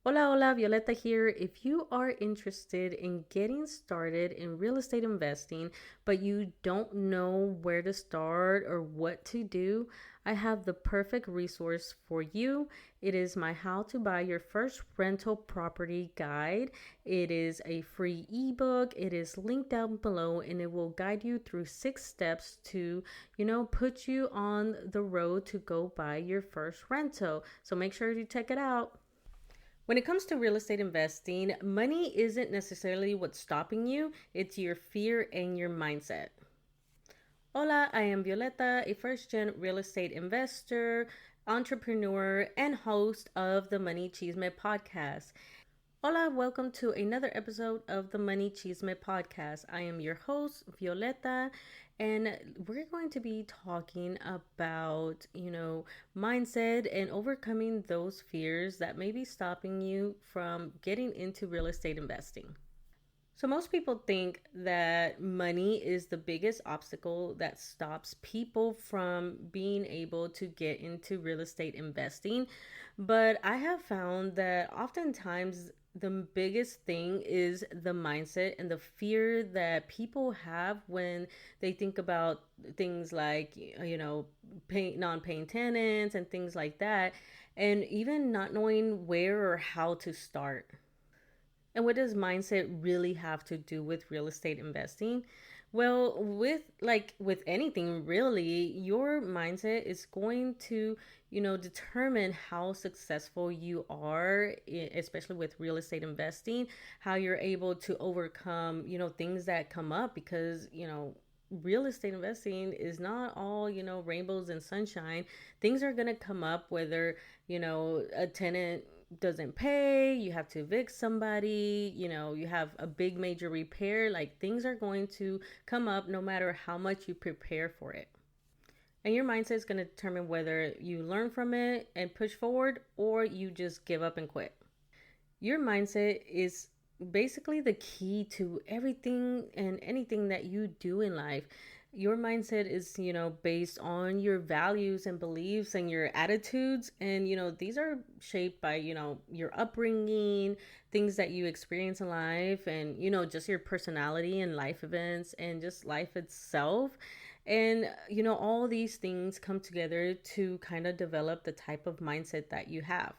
Hola, hola, Violeta here. If you are interested in getting started in real estate investing, but you don't know where to start or what to do, I have the perfect resource for you. It is my How to Buy Your First Rental Property Guide. It is a free ebook. It is linked down below and it will guide you through 6 steps to, put you on the road to go buy your first rental. So make sure you check it out. When it comes to real estate investing, money isn't necessarily what's stopping you, it's your fear and your mindset. Hola, I am Violeta, a first gen real estate investor, entrepreneur, and host of the Money Chisme podcast. Hola, welcome to another episode of the Money Chisme podcast. I am your host, Violeta, and we're going to be talking about, mindset and overcoming those fears that may be stopping you from getting into real estate investing. So, most people think that money is the biggest obstacle that stops people from being able to get into real estate investing. But I have found that oftentimes the biggest thing is the mindset and the fear that people have when they think about things like, non-paying tenants and things like that, and even not knowing where or how to start. And what does mindset really have to do with real estate investing? Well, with anything really, your mindset is going to, determine how successful you are, especially with real estate investing, how you're able to overcome, things that come up because, real estate investing is not all, rainbows and sunshine. Things are going to come up whether, a tenant doesn't pay, you have to evict somebody, you have a big major repair, like things are going to come up no matter how much you prepare for it. And your mindset is going to determine whether you learn from it and push forward or you just give up and quit. Your mindset is basically the key to everything and anything that you do in life. Your mindset is, based on your values and beliefs and your attitudes. And, these are shaped by, your upbringing, things that you experience in life, and, just your personality and life events and just life itself. And, all these things come together to kind of develop the type of mindset that you have.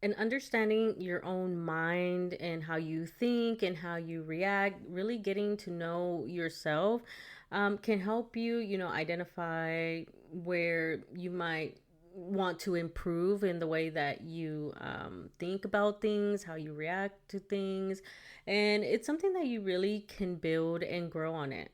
And understanding your own mind and how you think and how you react, really getting to know yourself, can help you, identify where you might want to improve in the way that you think about things, how you react to things. And it's something that you really can build and grow on it.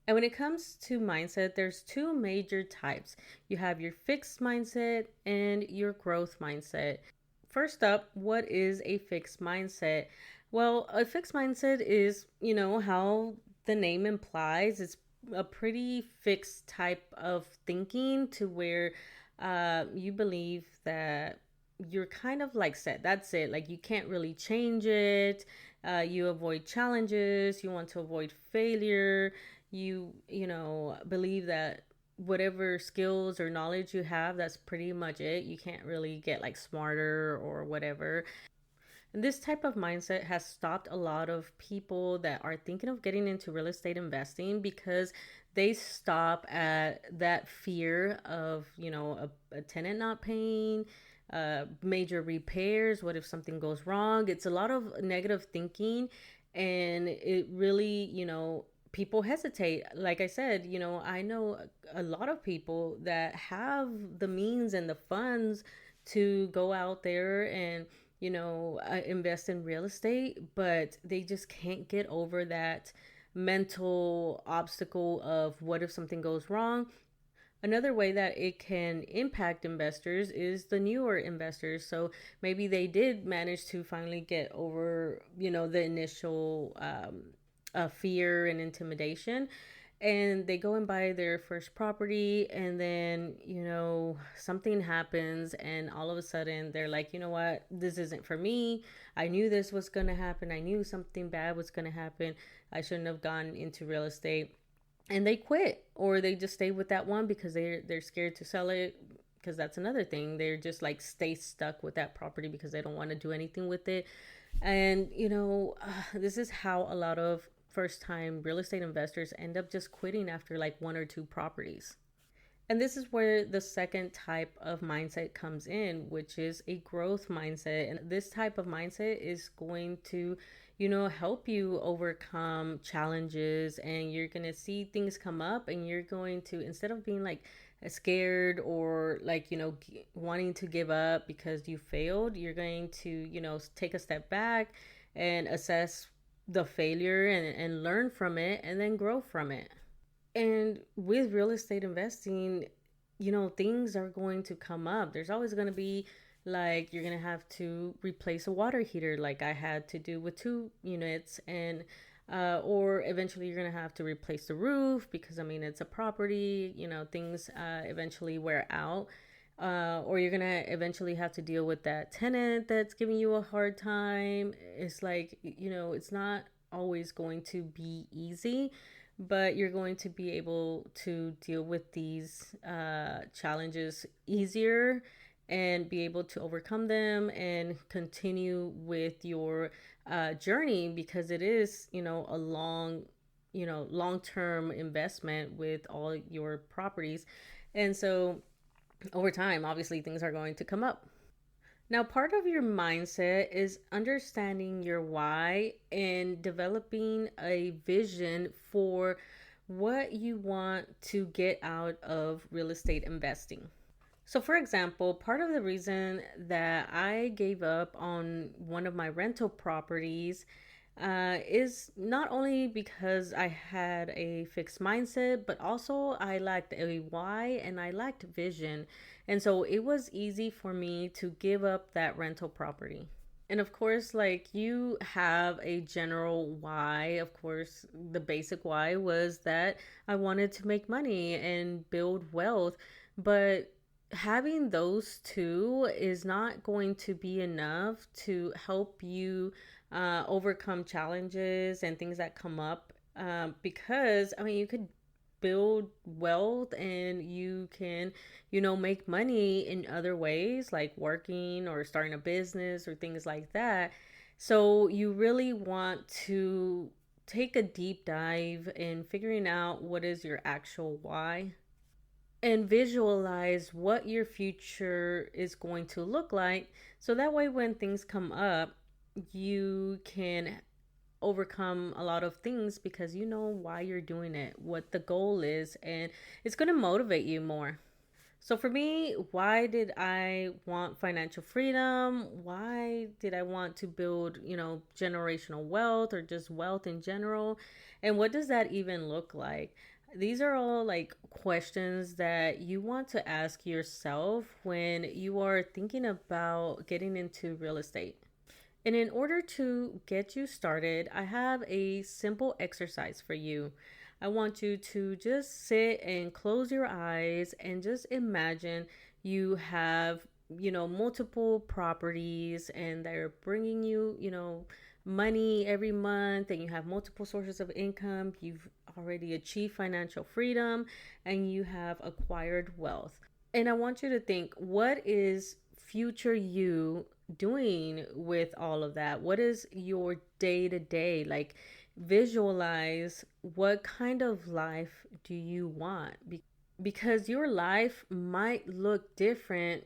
And when it comes to mindset, there's two major types. You have your fixed mindset and your growth mindset. First up, what is a fixed mindset? Well, a fixed mindset is, how the name implies, it's a pretty fixed type of thinking to where you believe that you're kind of like set. That's it. Like you can't really change it. You avoid challenges. You want to avoid failure. You believe that whatever skills or knowledge you have, that's pretty much it. You can't really get like smarter or whatever. And this type of mindset has stopped a lot of people that are thinking of getting into real estate investing because they stop at that fear of, a tenant not paying, major repairs. What if something goes wrong? It's a lot of negative thinking, and it really, people hesitate. Like I said, I know a lot of people that have the means and the funds to go out there and invest in real estate, but they just can't get over that mental obstacle of what if something goes wrong. Another way that it can impact investors is the newer investors. So maybe they did manage to finally get over, the initial fear and intimidation, and they go and buy their first property, and then something happens and all of a sudden they're like, you know what, this isn't for me. I knew this was going to happen. I knew something bad was going to happen. I shouldn't have gone into real estate. And they quit, or they just stay with that one because they're scared to sell it because that's another thing. They're just like stay stuck with that property because they don't want to do anything with it. And, this is how a lot of first time real estate investors end up just quitting after like one or two properties. And this is where the second type of mindset comes in, which is a growth mindset. And this type of mindset is going to, help you overcome challenges, and you're going to see things come up, and you're going to, instead of being like scared or like, wanting to give up because you failed, you're going to, take a step back and assess the failure and learn from it and then grow from it. And with real estate investing, things are going to come up. There's always going to be like, you're going to have to replace a water heater, like I had to do with 2 units, and or eventually you're going to have to replace the roof because, I mean, it's a property, things eventually wear out. Or you're going to eventually have to deal with that tenant that's giving you a hard time. It's like, it's not always going to be easy, but you're going to be able to deal with these challenges easier and be able to overcome them and continue with your journey, because it is, a long-term investment with all your properties. And so over time, obviously, things are going to come up. Now, part of your mindset is understanding your why and developing a vision for what you want to get out of real estate investing. So, for example, part of the reason that I gave up on one of my rental properties is not only because I had a fixed mindset, but also I lacked a why and I lacked vision. And so it was easy for me to give up that rental property. And of course, like, you have a general why. Of course, the basic why was that I wanted to make money and build wealth. But having those two is not going to be enough to help you overcome challenges and things that come up. Because, I mean, you could build wealth and you can, make money in other ways, like working or starting a business or things like that. So you really want to take a deep dive in figuring out what is your actual why and visualize what your future is going to look like. So that way, when things come up, you can overcome a lot of things because you know why you're doing it, what the goal is, and it's going to motivate you more. So for me, why did I want financial freedom? Why did I want to build, generational wealth or just wealth in general? And what does that even look like? These are all like questions that you want to ask yourself when you are thinking about getting into real estate. And in order to get you started, I have a simple exercise for you. I want you to just sit and close your eyes and just imagine you have, multiple properties and they're bringing you, money every month, and you have multiple sources of income. You've already achieved financial freedom and you have acquired wealth. And I want you to think, what is future you doing with all of that? What is your day to day? Like, visualize what kind of life do you want? Because your life might look different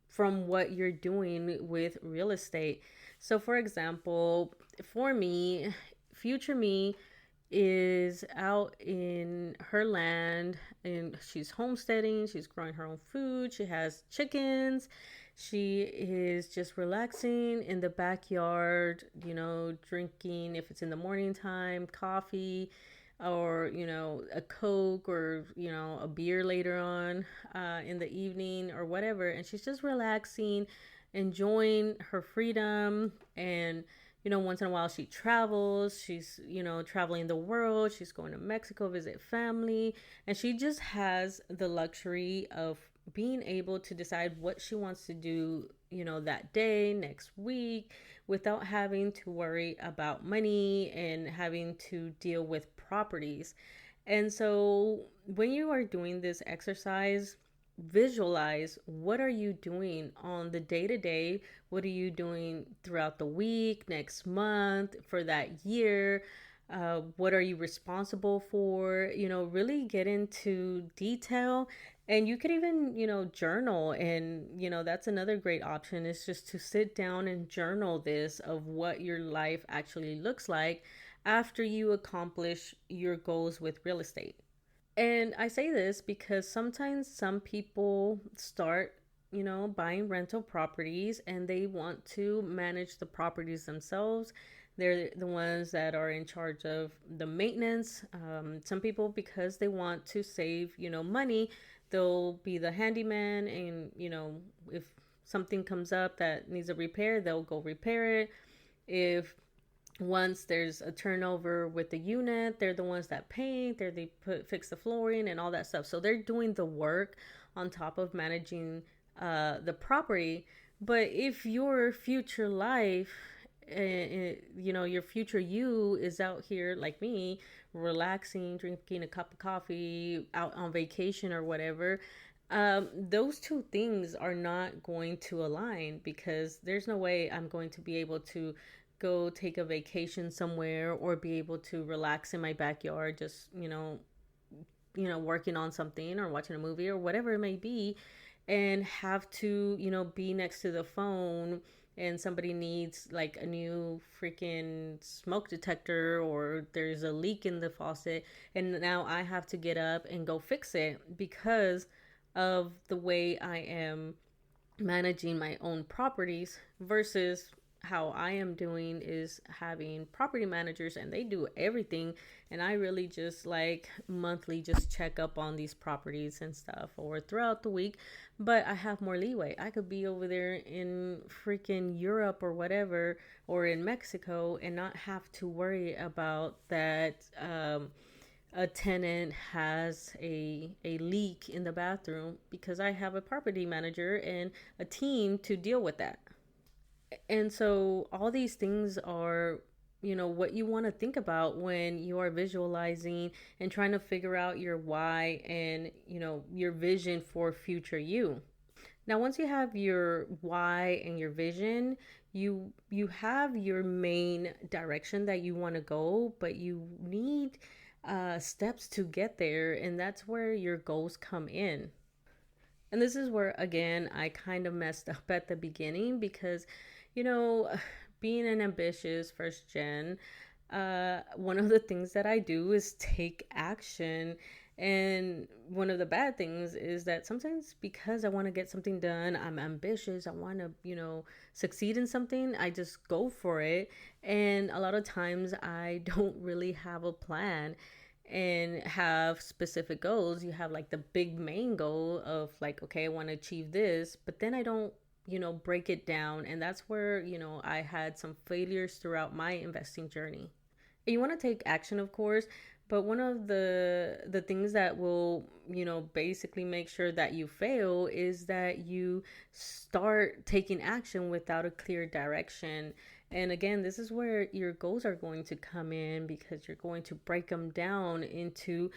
from what you're doing with real estate. So, for example, for me, future me is out in her land and she's homesteading, she's growing her own food, she has chickens, she is just relaxing in the backyard, drinking, if it's in the morning time, coffee, or a Coke, or a beer later on in the evening or whatever, and she's just relaxing, enjoying her freedom. And once in a while she travels. She's, traveling the world. She's going to Mexico, visit family. And she just has the luxury of being able to decide what she wants to do, that day, next week, without having to worry about money and having to deal with properties. And so when you are doing this exercise, visualize what are you doing on the day to day, what are you doing throughout the week, next month, for that year, what are you responsible for, really get into detail. And you could even, journal. And, that's another great option, is just to sit down and journal this of what your life actually looks like after you accomplish your goals with real estate. And I say this because sometimes some people start, buying rental properties and they want to manage the properties themselves. They're the ones that are in charge of the maintenance. Some people, because they want to save, money, they'll be the handyman. And, if something comes up that needs a repair, they'll go repair it. If once there's a turnover with the unit, they're the ones that paint, fix the flooring and all that stuff. So they're doing the work on top of managing the property. But if your future life, your future you is out here like me, relaxing, drinking a cup of coffee, out on vacation or whatever, those two things are not going to align, because there's no way I'm going to be able to go take a vacation somewhere or be able to relax in my backyard, just, working on something or watching a movie or whatever it may be, and have to, be next to the phone, and somebody needs like a new freaking smoke detector, or there's a leak in the faucet, and now I have to get up and go fix it because of the way I am managing my own properties, versus how I am doing is having property managers and they do everything. And I really just like monthly just check up on these properties and stuff, or throughout the week. But I have more leeway. I could be over there in freaking Europe or whatever, or in Mexico, and not have to worry about that. A tenant has a leak in the bathroom, because I have a property manager and a team to deal with that. And so all these things are, what you want to think about when you are visualizing and trying to figure out your why and, your vision for future you. Now, once you have your why and your vision, you have your main direction that you want to go, but you need steps to get there, and that's where your goals come in. And this is where, again, I kind of messed up at the beginning, because, you know, being an ambitious first gen, one of the things that I do is take action. And one of the bad things is that sometimes, because I want to get something done, I'm ambitious, I want to, succeed in something, I just go for it. And a lot of times I don't really have a plan and have specific goals. You have like the big main goal of like, okay, I want to achieve this, but then I don't, break it down. And that's where, I had some failures throughout my investing journey. And you want to take action, of course, but one of the things that will, basically make sure that you fail is that you start taking action without a clear direction. And again, this is where your goals are going to come in, because you're going to break them down into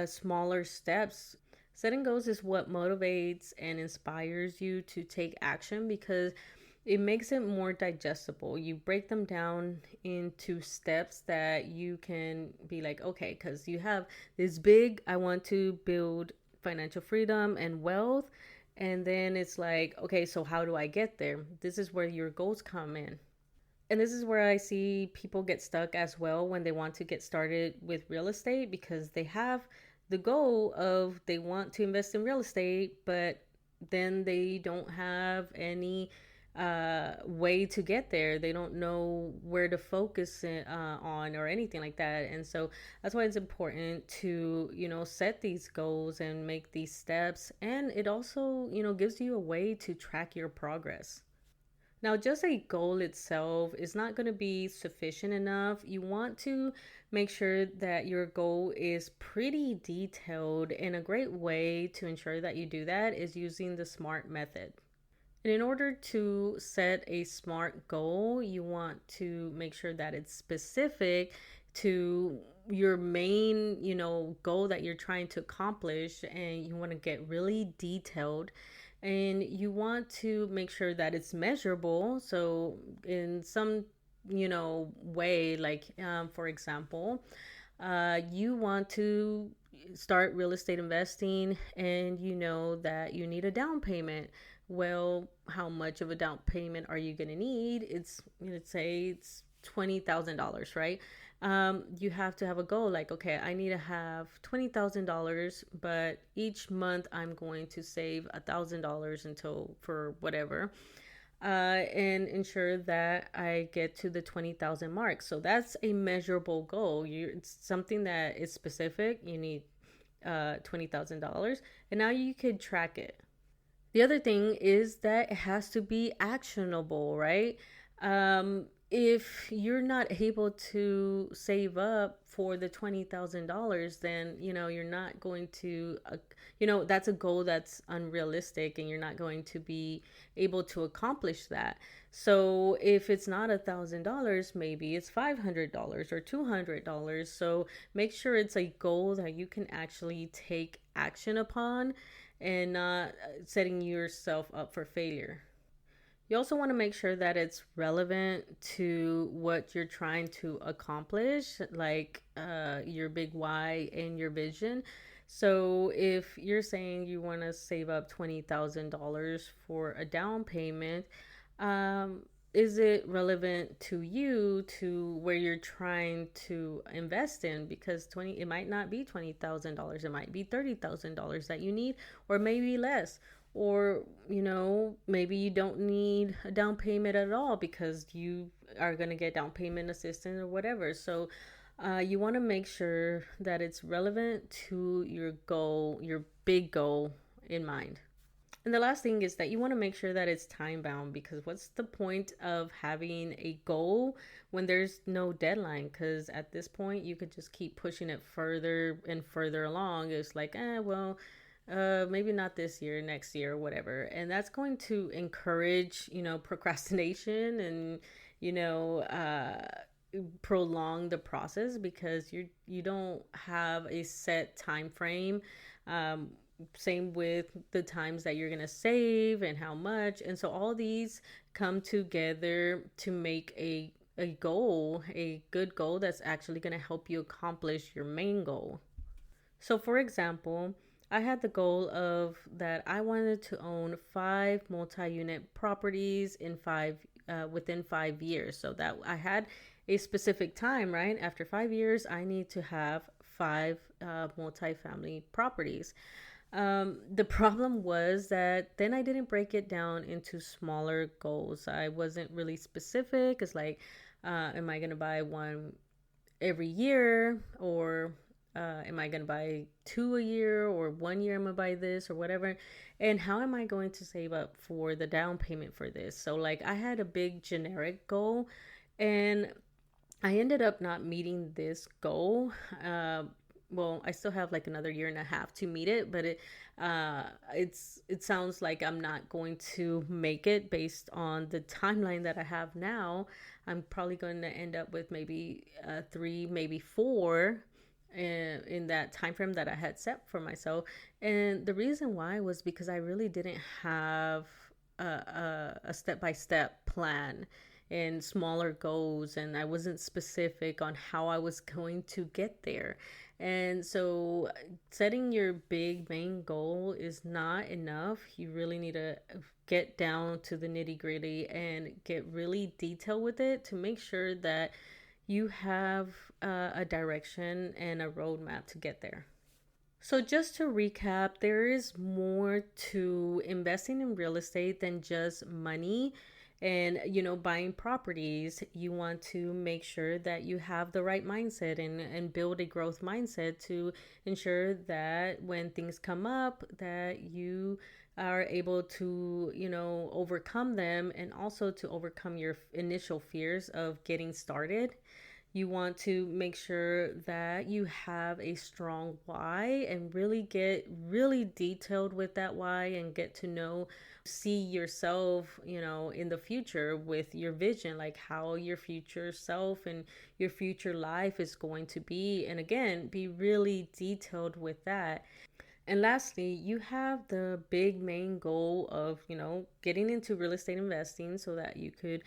smaller steps. Setting goals is what motivates and inspires you to take action, because it makes it more digestible. You break them down into steps that you can be like, okay, because you have this big, I want to build financial freedom and wealth. And then it's like, okay, so how do I get there? This is where your goals come in. And this is where I see people get stuck as well when they want to get started with real estate, because they have the goal of they want to invest in real estate, but then they don't have any way to get there. They don't know where to focus on or anything like that. And so that's why it's important to, set these goals and make these steps. And it also, gives you a way to track your progress. Now, just a goal itself is not going to be sufficient enough. You want to make sure that your goal is pretty detailed, and a great way to ensure that you do that is using the SMART method. And in order to set a SMART goal, you want to make sure that it's specific to your main, goal that you're trying to accomplish, and you want to get really detailed, and you want to make sure that it's measurable. So in some, way, like, for example, you want to start real estate investing, and you know that you need a down payment. Well, how much of a down payment are you going to need? Let's say it's $20,000, right? You have to have a goal, like, okay, I need to have $20,000, but each month I'm going to save $1,000 until for whatever, and ensure that I get to the 20,000 mark. So that's a measurable goal. It's something that is specific. You need $20,000, and now you could track it. The other thing is that it has to be actionable, right? If you're not able to save up for the $20,000, then you're not going to, that's a goal that's unrealistic, and you're not going to be able to accomplish that. So if it's not $1,000, maybe it's $500 or $200. So make sure it's a goal that you can actually take action upon, and not setting yourself up for failure. You also want to make sure that it's relevant to what you're trying to accomplish, like your big why and your vision. So if you're saying you want to save up $20,000 for a down payment, um, is it relevant to you, to where you're trying to invest in? Because it might not be $20,000, it might be $30,000 that you need, or maybe less. Or maybe you don't need a down payment at all, because you are going to get down payment assistance or whatever. So you want to make sure that it's relevant to your goal, your big goal in mind. And the last thing is that you want to make sure that it's time bound, because what's the point of having a goal when there's no deadline? Because at this point, you could just keep pushing it further and further along. It's like, well, maybe not this year, next year, or whatever. And that's going to encourage, procrastination, and, prolong the process, because you don't have a set time frame. Same with the times that you're going to save and how much. And so all these come together to make a goal, a good goal that's actually going to help you accomplish your main goal. So for example, I had the goal of that I wanted to own 5 multi-unit properties within 5 years. So that I had a specific time, right? After 5 years, I need to have 5 multi-family properties. The problem was that then I didn't break it down into smaller goals. I wasn't really specific. It's like, am I going to buy one every year, or am I going to buy 2 a year, or 1 year I'm going to buy this, or whatever? And how am I going to save up for the down payment for this? So like, I had a big generic goal, and I ended up not meeting this goal. Well, I still have like another year and a half to meet it, but it sounds like I'm not going to make it based on the timeline that I have now. I'm probably going to end up with maybe 3, maybe 4 in that time frame that I had set for myself. And the reason why was because I really didn't have a step-by-step plan and smaller goals, and I wasn't specific on how I was going to get there. And so setting your big main goal is not enough. You really need to get down to the nitty gritty and get really detailed with it, to make sure that you have a direction and a roadmap to get there. So just to recap, there is more to investing in real estate than just money and buying properties. You want to make sure that you have the right mindset, and build a growth mindset to ensure that when things come up, that you are able to overcome them, and also to overcome your initial fears of getting started. You want to make sure that you have a strong why and really get really detailed with that why and get to know, see yourself, in the future with your vision, like how your future self and your future life is going to be. And again, be really detailed with that. And lastly, you have the big main goal of, getting into real estate investing so that you could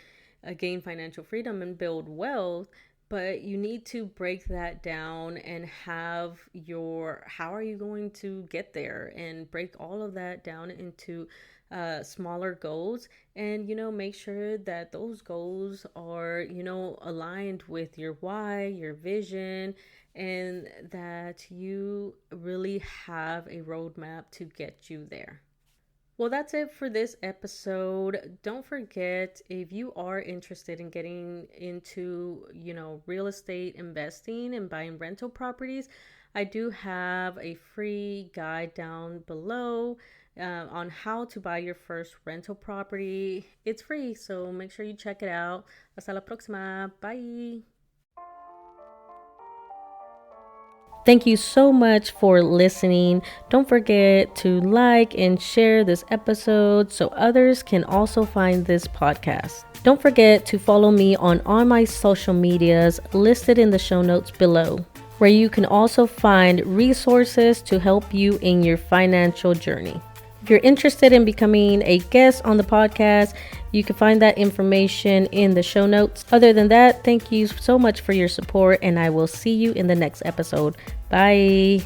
gain financial freedom and build wealth. But you need to break that down and have how are you going to get there, and break all of that down into smaller goals. And, make sure that those goals are, aligned with your why, your vision, and that you really have a roadmap to get you there. Well, that's it for this episode. Don't forget, if you are interested in getting into, real estate investing and buying rental properties, I do have a free guide down below on how to buy your first rental property. It's free, so make sure you check it out. Hasta la próxima. Bye. Thank you so much for listening. Don't forget to like and share this episode so others can also find this podcast. Don't forget to follow me on all my social medias listed in the show notes below, where you can also find resources to help you in your financial journey. If you're interested in becoming a guest on the podcast, you can find that information in the show notes. Other than that, thank you so much for your support, and I will see you in the next episode. Bye.